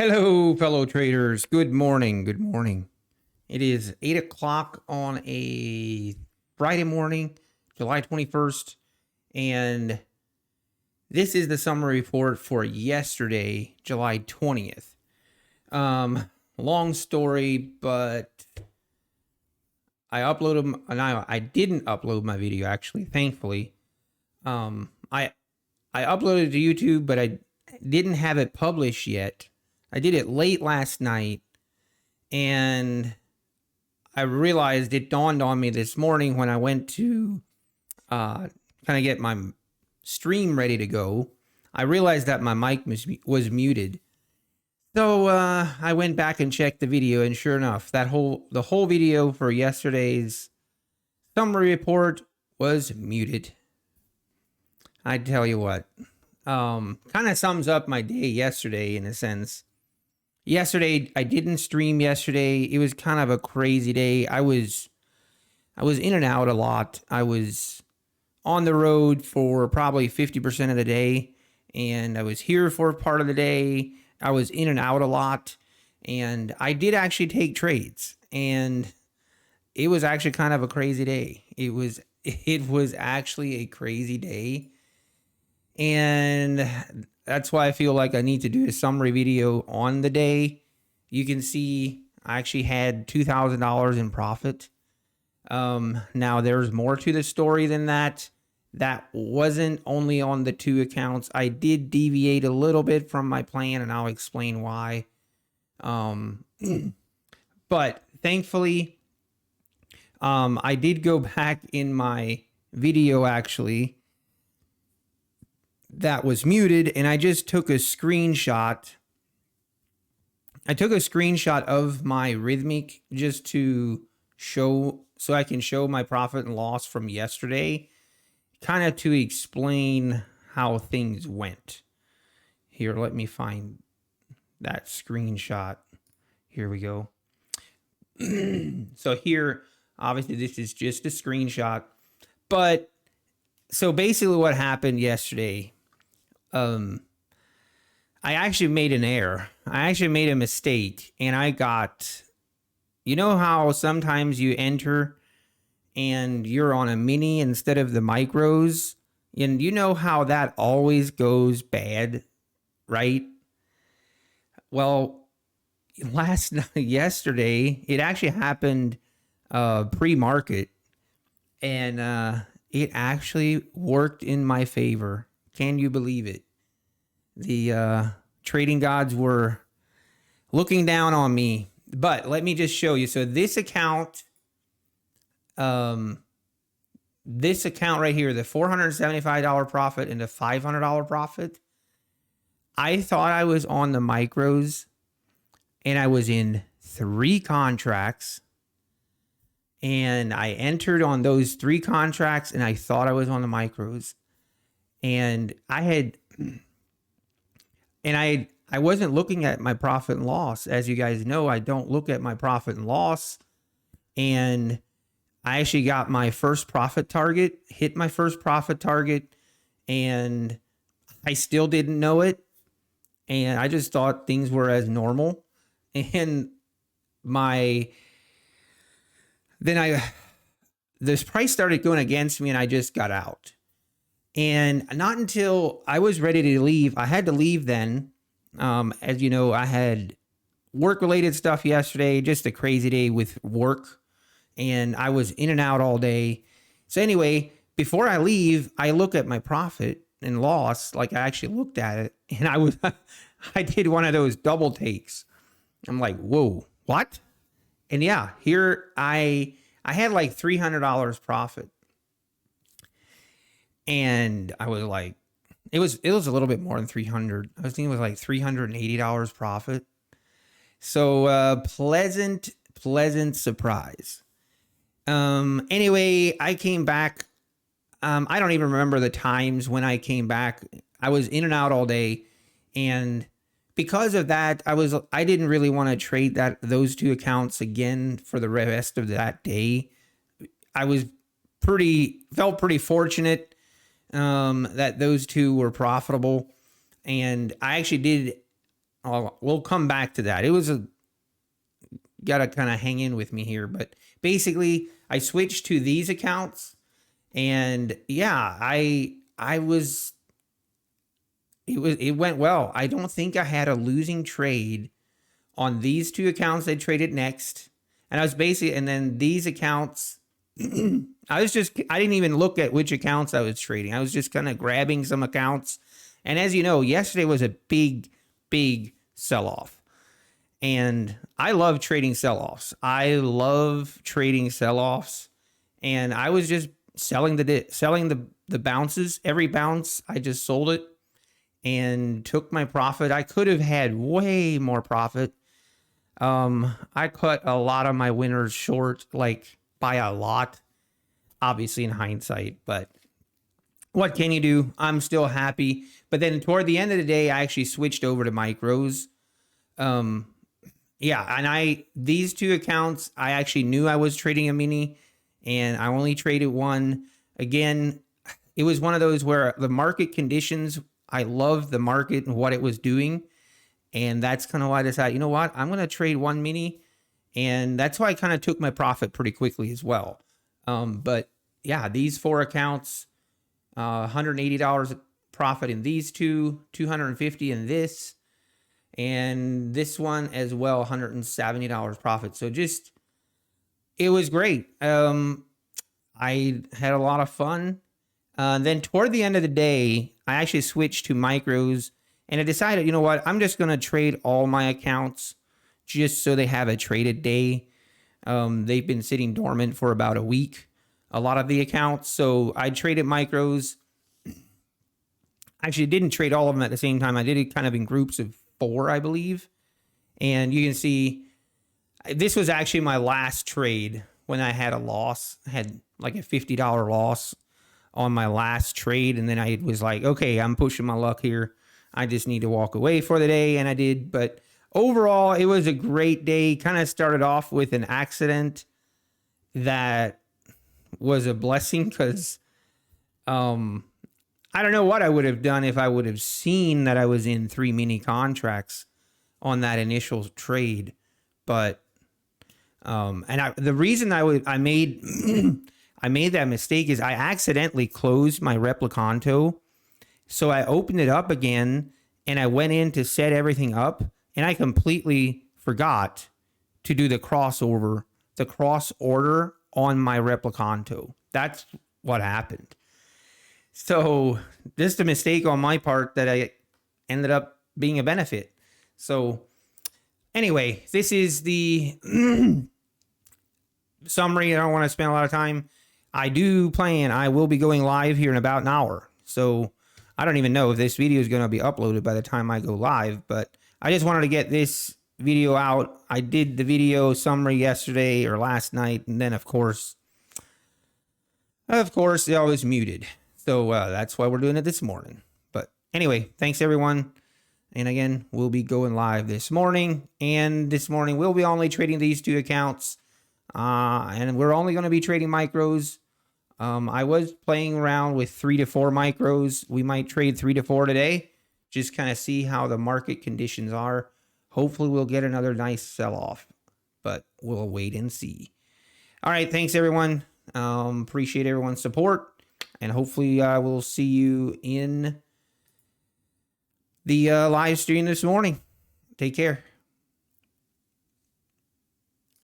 Hello, fellow traders. Good morning. Good morning. It is 8 o'clock on a Friday morning, July 21st, and this is the summary report for yesterday, July 20th. Long story, but I didn't upload my video, actually, thankfully. I uploaded it to YouTube, but I didn't have it published yet. I did it late last night, and I realized it dawned on me this morning when I went to kind of get my stream ready to go. I realized that my mic was muted. So I went back and checked the video, and sure enough, the whole video for yesterday's summary report was muted. I tell you what, kind of sums up my day yesterday in a sense. Yesterday, I didn't stream yesterday. It was kind of a crazy day. I was in and out a lot. I was on the road for probably 50% of the day, and I was here for part of the day. I was in and out a lot, and I did actually take trades, and it was actually kind of a crazy day. It was actually a crazy day, and that's why I feel like I need to do a summary video on the day. You can see I actually had $2,000 in profit. Now there's more to the story than that. That wasn't only on the two accounts. I did deviate a little bit from my plan, and I'll explain why. But thankfully, I did go back in my video actually that was muted, and I just took a screenshot. I took a screenshot of my Rhythmic just to show, so I can show my profit and loss from yesterday, kind of to explain how things went. Here, let me find that screenshot. Here we go. So here, obviously this is just a screenshot, but so basically what happened yesterday, I actually made an error. I actually made a mistake, and I got, you know how sometimes you enter and you're on a mini instead of the micros, and you know how that always goes bad, right? Well, yesterday, it actually happened pre-market, and it actually worked in my favor. Can you believe it? The trading gods were looking down on me. But let me just show you. So this account right here, the $475 profit and the $500 profit, I thought I was on the micros, and I was in 3 contracts, and I entered on those 3 contracts, and I thought I was on the micros, and I wasn't looking at my profit and loss. As you guys know, I don't look at my profit and loss, and I actually got my first profit target, hit my first profit target, and I still didn't know it, and I just thought things were as normal, and this price started going against me, and I just got out. And not until I was ready to leave, I had to leave then. As you know, I had work-related stuff yesterday, just a crazy day with work, and I was in and out all day. So anyway, before I leave, I look at my profit and loss, like I actually looked at it, and I did one of those double takes. I'm like, whoa, what? And yeah, here I had like $300 profit. And I was like, it was a little bit more than 300. I was thinking it was like $380 profit. So pleasant surprise. Anyway, I came back. I don't even remember the times when I came back. I was in and out all day, and because of that, I didn't really want to trade those 2 accounts again for the rest of that day. I felt pretty fortunate that those 2 were profitable, and I actually did we'll come back to that. It was a gotta kind of hang in with me here, but basically I switched to these accounts, and yeah, I was it went well. I don't think I had a losing trade on these two accounts I traded next. And I was basically, and then these accounts, I didn't even look at which accounts I was trading. I was just kind of grabbing some accounts. And as you know, yesterday was a big, big sell off. And I love trading sell offs. And I was just selling the bounces. Every bounce, I just sold it and took my profit. I could have had way more profit. I cut a lot of my winners short, like by a lot, obviously in hindsight, but what can you do? I'm still happy. But then toward the end of the day, I actually switched over to micros. Yeah, and these two accounts, I actually knew I was trading a mini, and I only traded one. Again, it was one of those where the market conditions, I loved the market and what it was doing. And that's kind of why I decided, you know what, I'm going to trade one mini. And that's why I kind of took my profit pretty quickly as well. But yeah, these four accounts, $180 profit in these two, $250 in this, and this one as well, $170 profit. So just, it was great. I had a lot of fun. Then toward the end of the day, I actually switched to micros, and I decided, you know what, I'm just going to trade all my accounts just so they have a traded day. They've been sitting dormant for about a week, a lot of the accounts. So I traded micros. Actually, didn't trade all of them at the same time. I did it kind of in groups of 4, I believe. And you can see this was actually my last trade when I had a loss. I had like a $50 loss on my last trade. And then I was like, okay, I'm pushing my luck here. I just need to walk away for the day. And I did. But overall, it was a great day. Kind of started off with an accident that was a blessing because I don't know what I would have done if I would have seen that I was in 3 mini contracts on that initial trade. But the reason I made I made that mistake is I accidentally closed my replicanto. So I opened it up again and I went in to set everything up, and I completely forgot to do the cross order on my replicanto. That's what happened. So just a mistake on my part that I ended up being a benefit. So anyway, this is the summary. I don't want to spend a lot of time. I will be going live here in about an hour. So I don't even know if this video is going to be uploaded by the time I go live, but I just wanted to get this video out. I did the video summary yesterday or last night, and then of course it was muted. So that's why we're doing it this morning. But anyway, thanks everyone. And again, we'll be going live this morning. And this morning, we'll be only trading these two accounts. And we're only going to be trading micros. I was playing around with 3 to 4 micros. We might trade 3 to 4 today. Just kind of see how the market conditions are. Hopefully, we'll get another nice sell-off. But we'll wait and see. All right, thanks everyone. Appreciate everyone's support. And hopefully we'll see you in the live stream this morning. Take care.